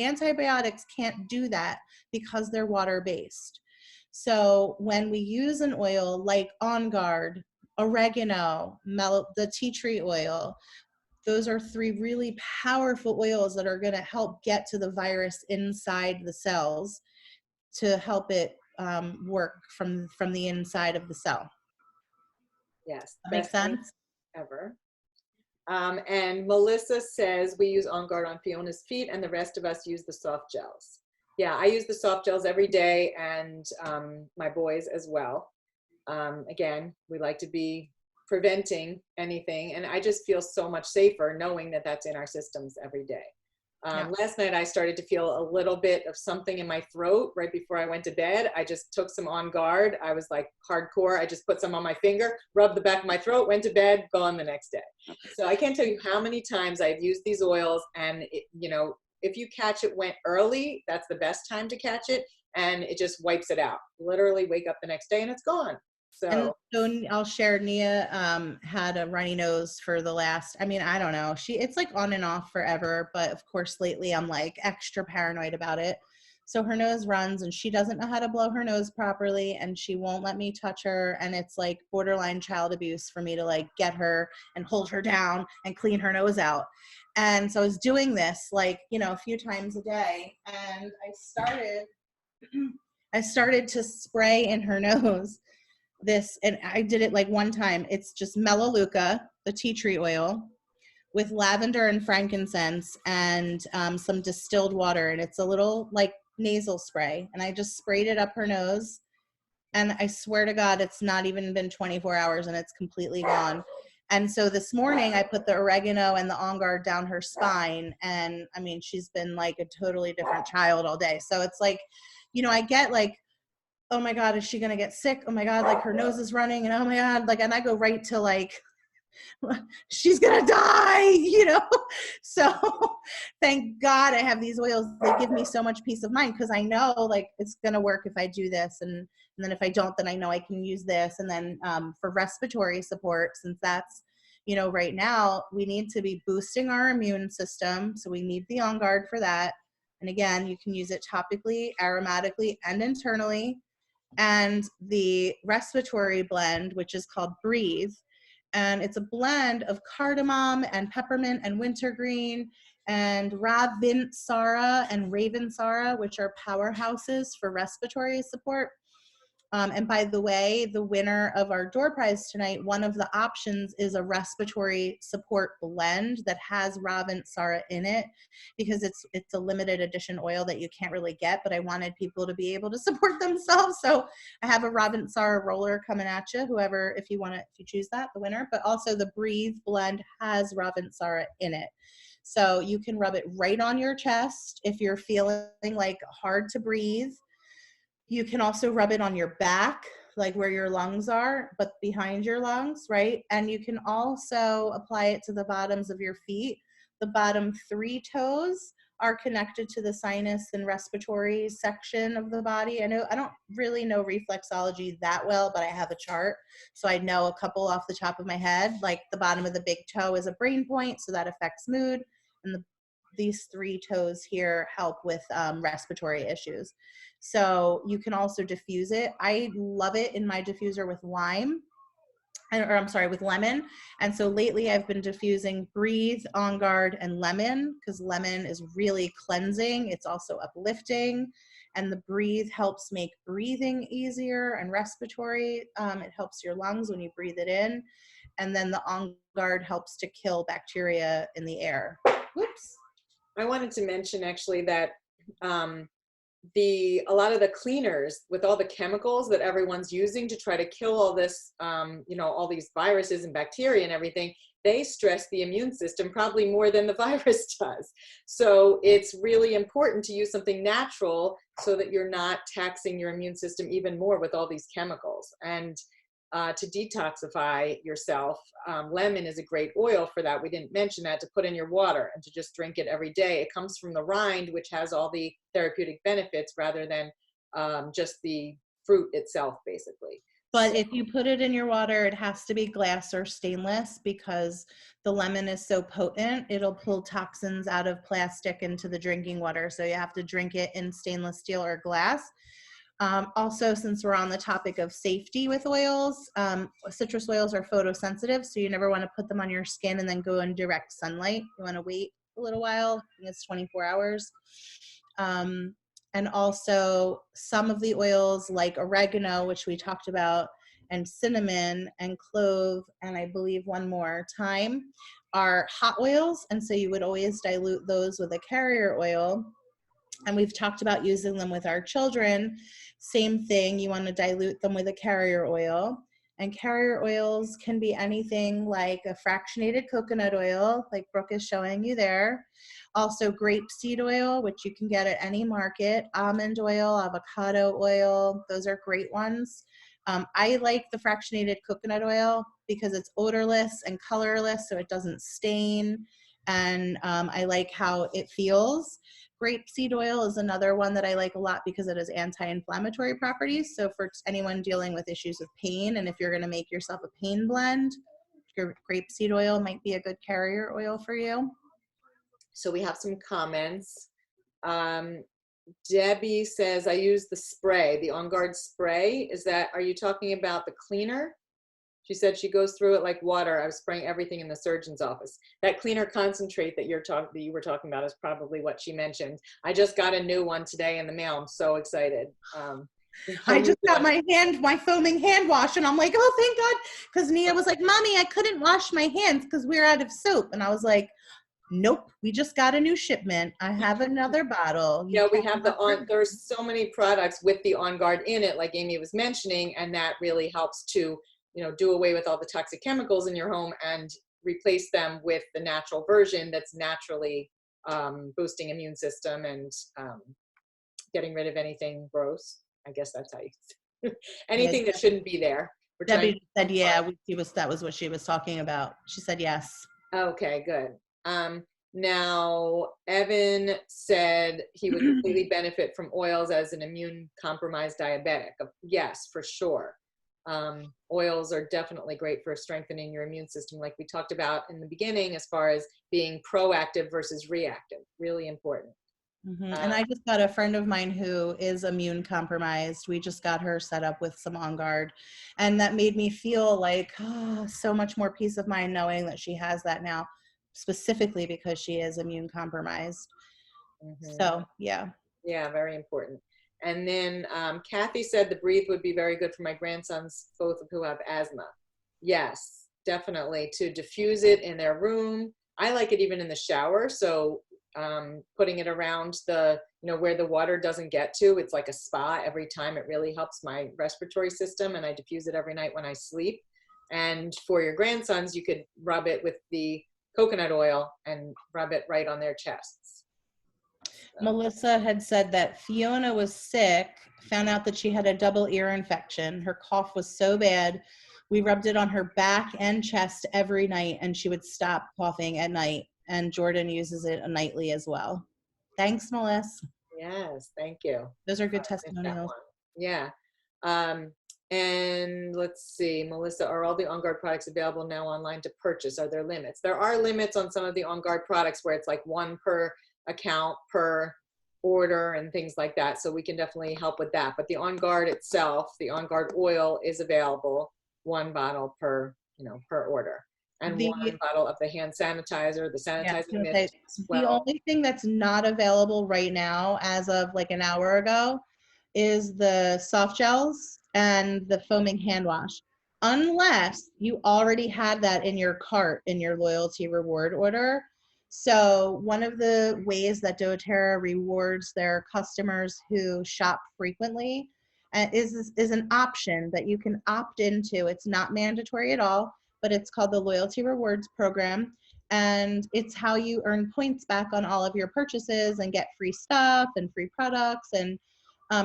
Antibiotics can't do that because they're water-based. So when we use an oil like On Guard, oregano, the tea tree oil, those are 3 really powerful oils that are going to help get to the virus inside the cells to help it work from the inside of the cell. Yes. That makes sense? Ever. And Melissa says we use On Guard on Fiona's feet, and the rest of us use the soft gels. Yeah, I use the soft gels every day, and my boys as well. Again, we like to be preventing anything, and I just feel so much safer knowing that that's in our systems every day. Last night I started to feel a little bit of something in my throat right before I went to bed. I just took some On Guard. I was like hardcore. I just put some on my finger, rubbed the back of my throat, went to bed, gone the next day. So I can't tell you how many times I've used these oils, and it, if you catch it went early, that's the best time to catch it, and it just wipes it out. Literally wake up the next day and it's gone. So I'll share, Nia had a runny nose for the last, I don't know, it's like on and off forever, but of course lately I'm like extra paranoid about it. So her nose runs and she doesn't know how to blow her nose properly and she won't let me touch her. And it's like borderline child abuse for me to like get her and hold her down and clean her nose out. And so I was doing this like, you know, a few times a day, and I started to spray in her nose this, and I did it like one time. It's just Melaleuca, the tea tree oil, with lavender and frankincense and some distilled water. And it's a little like nasal spray. And I just sprayed it up her nose. And I swear to God, it's not even been 24 hours and it's completely gone. And so this morning I put the oregano and the On Guard down her spine. And I mean, she's been like a totally different child all day. So it's like, you know, I get like, oh my God, is she going to get sick? Oh my God, like her nose is running. And oh my God, like, and I go right to like, she's gonna die, you know. So thank God I have these oils. They give me so much peace of mind because I know like it's gonna work if I do this, and then if I don't, then I know I can use this. And then for respiratory support, since that's, you know, right now we need to be boosting our immune system, so we need the On Guard for that. And again, you can use it topically, aromatically, and internally. And the respiratory blend, which is called Breathe, and it's a blend of cardamom and peppermint and wintergreen and Ravinsara and Ravensara, which are powerhouses for respiratory support. And by the way, the winner of our door prize tonight, one of the options is a respiratory support blend that has Ravinsara in it, because it's a limited edition oil that you can't really get, but I wanted people to be able to support themselves. So I have a Ravinsara roller coming at you, whoever, if you choose that, the winner, but also the Breathe blend has Ravinsara in it. So you can rub it right on your chest if you're feeling like hard to breathe. You can also rub it on your back, like where your lungs are, but behind your lungs, right? And you can also apply it to the bottoms of your feet. The bottom 3 toes are connected to the sinus and respiratory section of the body. I don't really know reflexology that well, but I have a chart, so I know a couple off the top of my head. Like the bottom of the big toe is a brain point, so that affects mood, and these 3 toes here help with respiratory issues. So you can also diffuse it. I love it in my diffuser with lime, or I'm sorry, with lemon. And so lately I've been diffusing Breathe, On Guard, and lemon, because lemon is really cleansing. It's also uplifting. And the Breathe helps make breathing easier and respiratory. It helps your lungs when you breathe it in. And then the On Guard helps to kill bacteria in the air. Whoops. I wanted to mention actually that a lot of the cleaners with all the chemicals that everyone's using to try to kill all this, you know, all these viruses and bacteria and everything, they stress the immune system probably more than the virus does. So it's really important to use something natural so that you're not taxing your immune system even more with all these chemicals. And to detoxify yourself, lemon is a great oil for that. We didn't mention that, to put in your water and to just drink it every day. It comes from the rind, which has all the therapeutic benefits rather than just the fruit itself, basically. But if you put it in your water, it has to be glass or stainless, because the lemon is so potent, it'll pull toxins out of plastic into the drinking water. So you have to drink it in stainless steel or glass. Also, since we're on the topic of safety with oils, citrus oils are photosensitive, so you never want to put them on your skin and then go in direct sunlight. You want to wait a little while. I think it's 24 hours. And also some of the oils like oregano, which we talked about, and cinnamon and clove, and I believe one more, thyme, are hot oils. And so you would always dilute those with a carrier oil. And we've talked about using them with our children. Same thing, you want to dilute them with a carrier oil. And carrier oils can be anything like a fractionated coconut oil, like Brooke is showing you there. Also grapeseed oil, which you can get at any market. Almond oil, avocado oil, those are great ones. I like the fractionated coconut oil because it's odorless and colorless, so it doesn't stain. And I like how it feels. Grapeseed oil is another one that I like a lot because it has anti-inflammatory properties. So for anyone dealing with issues with pain, and if you're going to make yourself a pain blend, grapeseed oil might be a good carrier oil for you. So we have some comments. Debbie says, I use the spray, the On Guard spray. Are you talking about the cleaner? She said she goes through it like water. I was spraying everything in the surgeon's office. That cleaner concentrate that you were talking about is probably what she mentioned. I just got a new one today in the mail. I'm so excited. I just got my foaming hand wash, and I'm like, oh, thank God. Because Nia was like, Mommy, I couldn't wash my hands because we're out of soap. And I was like, nope, we just got a new shipment. I have another bottle. Yeah, we have there's so many products with the On Guard in it, like Amy was mentioning, and that really helps to, do away with all the toxic chemicals in your home and replace them with the natural version that's naturally boosting immune system and getting rid of anything gross. I guess that's how you anything that shouldn't be there. Debbie said, yeah, that was what she was talking about. She said yes. Okay, good. Now, Evan said he would completely benefit from oils as an immune compromised diabetic. Yes, for sure. Oils are definitely great for strengthening your immune system, like we talked about in the beginning, as far as being proactive versus reactive. Really important. And I just got a friend of mine who is immune compromised. We just got her set up with some On Guard, and that made me feel like so much more peace of mind knowing that she has that now, specifically because she is immune compromised. So yeah, very important. And then Kathy said the Breathe would be very good for my grandsons, both of who have asthma. Yes, definitely, to diffuse it in their room. I like it even in the shower. So putting it around the, where the water doesn't get to, it's like a spa every time. It really helps my respiratory system, and I diffuse it every night when I sleep. And for your grandsons, you could rub it with the coconut oil and rub it right on their chests. So. Melissa had said that Fiona was sick, found out that she had a double ear infection. Her cough was so bad. We rubbed it on her back and chest every night, and she would stop coughing at night. And Jordan uses it nightly as well. Thanks, Melissa. Yes, thank you. Those are good testimonials. Yeah. And let's see, Melissa, are all the On Guard products available now online to purchase? Are there limits? There are limits on some of the On Guard products where it's like one per account per order and things like that. So we can definitely help with that. But the On Guard itself, the On Guard oil is available, one bottle per order. And one bottle of the hand sanitizer, the sanitizer mist as well. The only thing that's not available right now, as of like an hour ago, is the soft gels and the foaming hand wash, unless you already had that in your cart in your loyalty reward order. So one of the ways that doTERRA rewards their customers who shop frequently is an option that you can opt into. It's not mandatory at all, but it's called the Loyalty Rewards Program. And it's how you earn points back on all of your purchases and get free stuff and free products. And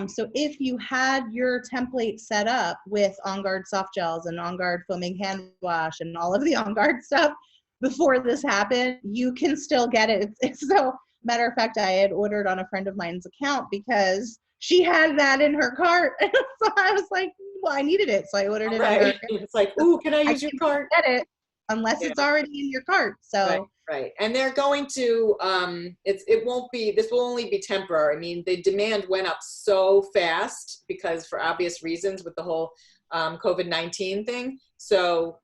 so if you had your template set up with On Guard soft gels and On Guard foaming hand wash and all of the On Guard stuff before this happened, you can still get it. So matter of fact, I had ordered on a friend of mine's account because she had that in her cart. So I was like, well, I needed it. So I ordered it. Right. It's like, ooh, can I use your cart? Get it unless it's already in your cart. So right. And they're going to, this will only be temporary. I mean, the demand went up so fast because for obvious reasons with the whole COVID-19 thing. So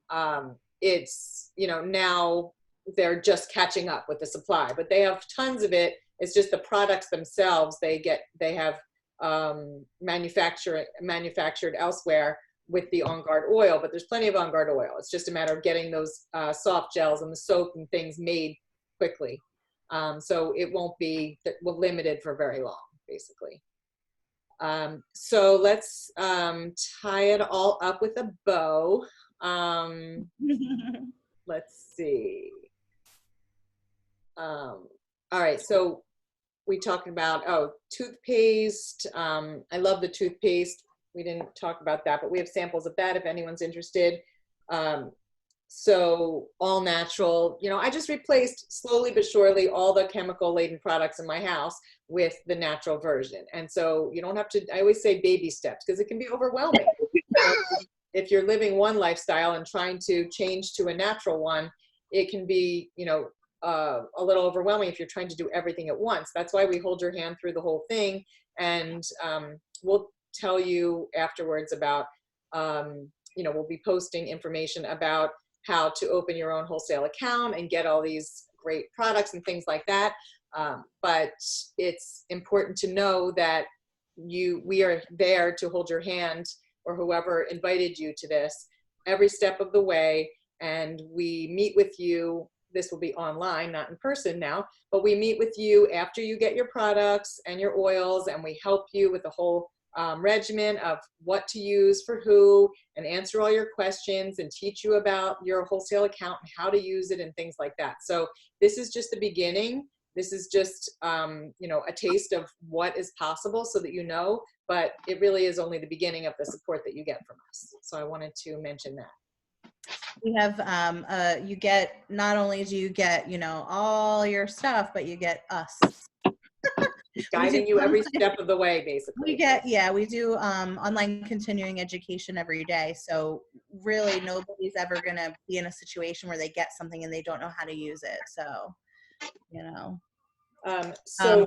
it's, now they're just catching up with the supply, but they have tons of it. It's just the products themselves, they have manufactured elsewhere with the On Guard oil, but there's plenty of On Guard oil. It's just a matter of getting those soft gels and the soap and things made quickly. So it won't be limited for very long, basically. So let's tie it all up with a bow. Let's see. All right, so we talked about, toothpaste. I love the toothpaste. We didn't talk about that, but we have samples of that if anyone's interested. So all natural, I just replaced slowly but surely all the chemical laden products in my house with the natural version. And so you don't have to, I always say baby steps because it can be overwhelming. If you're living one lifestyle and trying to change to a natural one, it can be, a little overwhelming if you're trying to do everything at once. That's why we hold your hand through the whole thing, and we'll tell you afterwards about, we'll be posting information about how to open your own wholesale account and get all these great products and things like that. But it's important to know that we are there to hold your hand, or whoever invited you to this, every step of the way. And we meet with you. This will be online, not in person now, but we meet with you after you get your products and your oils, and we help you with the whole regimen of what to use for who, and answer all your questions and teach you about your wholesale account and how to use it and things like that. So this is just the beginning. This is just, a taste of what is possible, so that you know, but it really is only the beginning of the support that you get from us. So I wanted to mention that. We have, you get, not only do you get, all your stuff, but you get us. Guiding you every step of the way, basically. We do online continuing education every day. So really nobody's ever going to be in a situation where they get something and they don't know how to use it. So,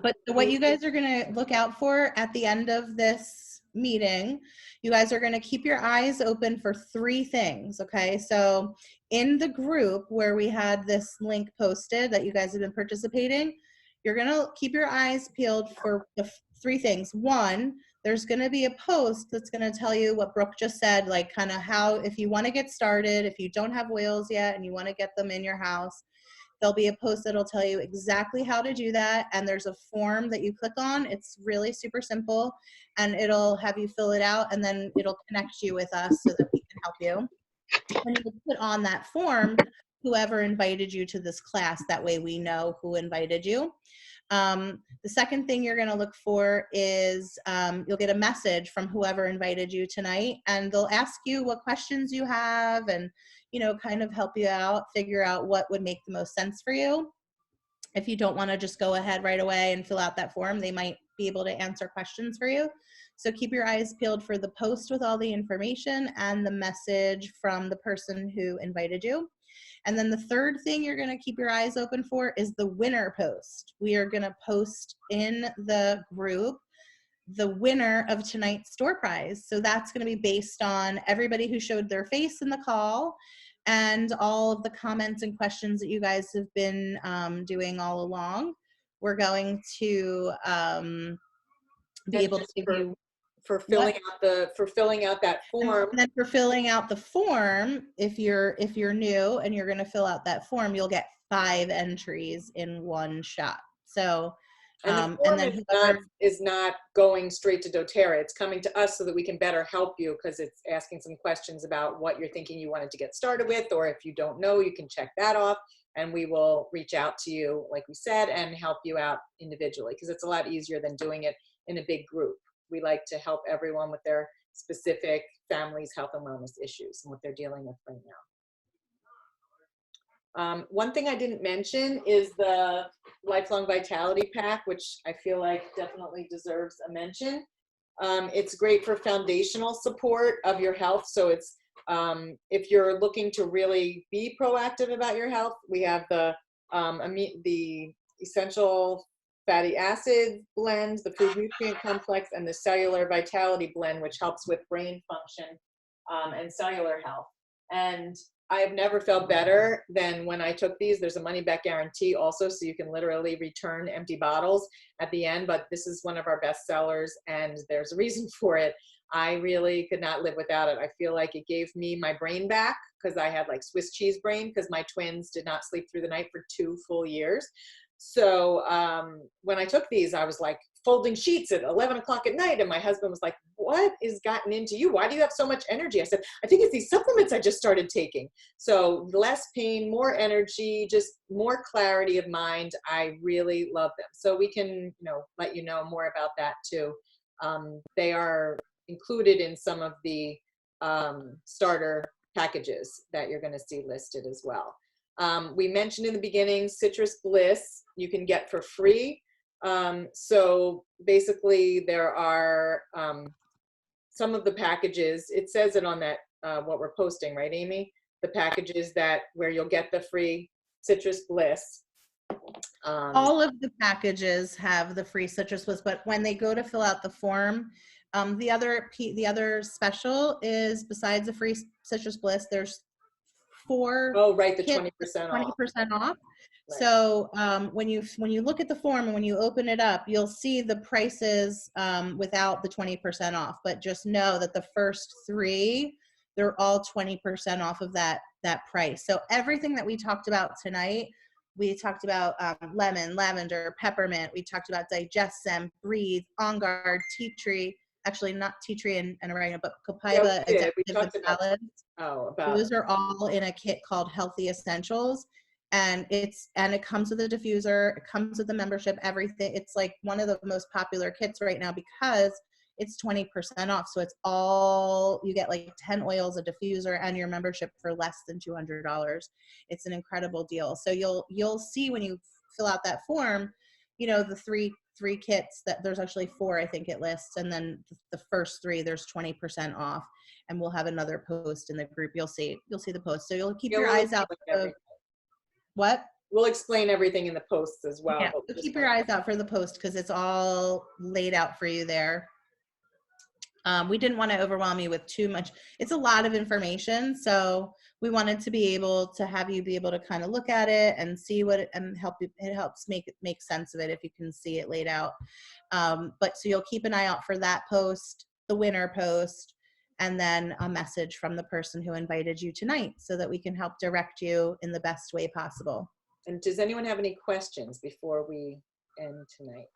but what you guys are going to look out for at the end of this meeting, you guys are going to keep your eyes open for 3 things. Okay. So in the group where we had this link posted that you guys have been participating, you're going to keep your eyes peeled for the 3 things. 1, there's going to be a post that's going to tell you what Brooke just said, like kind of how, if you want to get started, if you don't have oils yet and you want to get them in your house, there'll be a post that'll tell you exactly how to do that. And there's a form that you click on. It's really super simple, and it'll have you fill it out, and then it'll connect you with us so that we can help you. And you'll put on that form whoever invited you to this class. That way we know who invited you. The second thing you're going to look for is you'll get a message from whoever invited you tonight, and they'll ask you what questions you have, and kind of help you out, figure out what would make the most sense for you. If you don't want to just go ahead right away and fill out that form, they might be able to answer questions for you. So keep your eyes peeled for the post with all the information and the message from the person who invited you. And then the third thing you're going to keep your eyes open for is the winner post. We are going to post in the group the winner of tonight's store prize. So that's going to be based on everybody who showed their face in the call and all of the comments and questions that you guys have been doing all along. We're going to be able to give you for filling out that form. And then for filling out the form, if you're new and you're going to fill out that form, you'll get 5 entries in one shot. So and the form is not going straight to doTERRA. It's coming to us so that we can better help you, because it's asking some questions about what you're thinking you wanted to get started with, or if you don't know, you can check that off, and we will reach out to you, like we said, and help you out individually, because it's a lot easier than doing it in a big group. We like to help everyone with their specific family's health and wellness issues and what they're dealing with right now. One thing I didn't mention is the Lifelong Vitality Pack, which I feel like definitely deserves a mention. It's great for foundational support of your health. So it's, if you're looking to really be proactive about your health, we have the essential fatty acid blend, the food nutrient complex, and the cellular vitality blend, which helps with brain function and cellular health. And I have never felt better than when I took these. There's a money back guarantee also, so you can literally return empty bottles at the end, but this is one of our best sellers, and there's a reason for it. I really could not live without it. I feel like it gave me my brain back, because I had like Swiss cheese brain, because my twins did not sleep through the night for 2 full years. So when I took these, I was like folding sheets at 11 o'clock at night, and my husband was like, what has gotten into you? Why do you have so much energy? I said, I think it's these supplements I just started taking. So less pain, more energy, just more clarity of mind. I really love them. So we can, let you know more about that too. They are included in some of the starter packages that you're going to see listed as well. We mentioned in the beginning, Citrus Bliss you can get for free. So basically there are some of the packages, it says it on that, what we're posting, right, Amy? The packages where you'll get the free Citrus Bliss. All of the packages have the free citrus bliss, but when they go to fill out the form, the other special is, besides the free citrus bliss, there's 4 Oh, right, the kits 20% off. 20% off. Right. So when you look at the form and when you open it up, you'll see the prices without the 20% off. But just know that the first 3, they're all 20% off of that price. So everything that we talked about tonight, we talked about lemon, lavender, peppermint. We talked about digestem, breathe, on guard, tea tree. Actually, not tea tree and oregano, but copaiba, Yeah, we adaptive talked about salads. about Those are all in a kit called Healthy Essentials, and it comes with a diffuser. It comes with the membership. Everything. It's like one of the most popular kits right now because it's 20% off. So it's all, you get like 10 oils, a diffuser, and your membership for less than $200. It's an incredible deal. So you'll see when you fill out that form, you know, the three kits, that there's actually 4, I think it lists, and then the first 3 there's 20% off. And we'll have another post in the group. You'll see the post. So you'll keep your eyes out for what? We'll explain everything in the posts as well. Yeah, so keep your eyes out for the post because it's all laid out for you there. We didn't want to overwhelm you with too much. It's a lot of information, so we wanted to be able to have you be able to kind of look at it and see what it, and help you. It helps make sense of it if you can see it laid out. But so you'll keep an eye out for that post, the winner post, and then a message from the person who invited you tonight so that we can help direct you in the best way possible. And does anyone have any questions before we end tonight?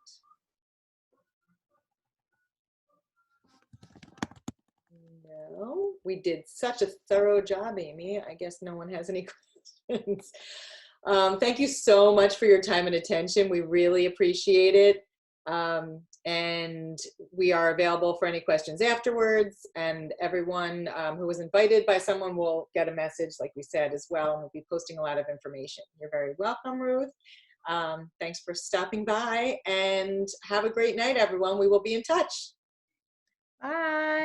No, we did such a thorough job, Amy. I guess no one has any questions. Thank you so much for your time and attention. We really appreciate it. And we are available for any questions afterwards. And everyone who was invited by someone will get a message, like we said, as well. And we'll be posting a lot of information. You're very welcome, Ruth. Thanks for stopping by, and have a great night, everyone. We will be in touch. Bye.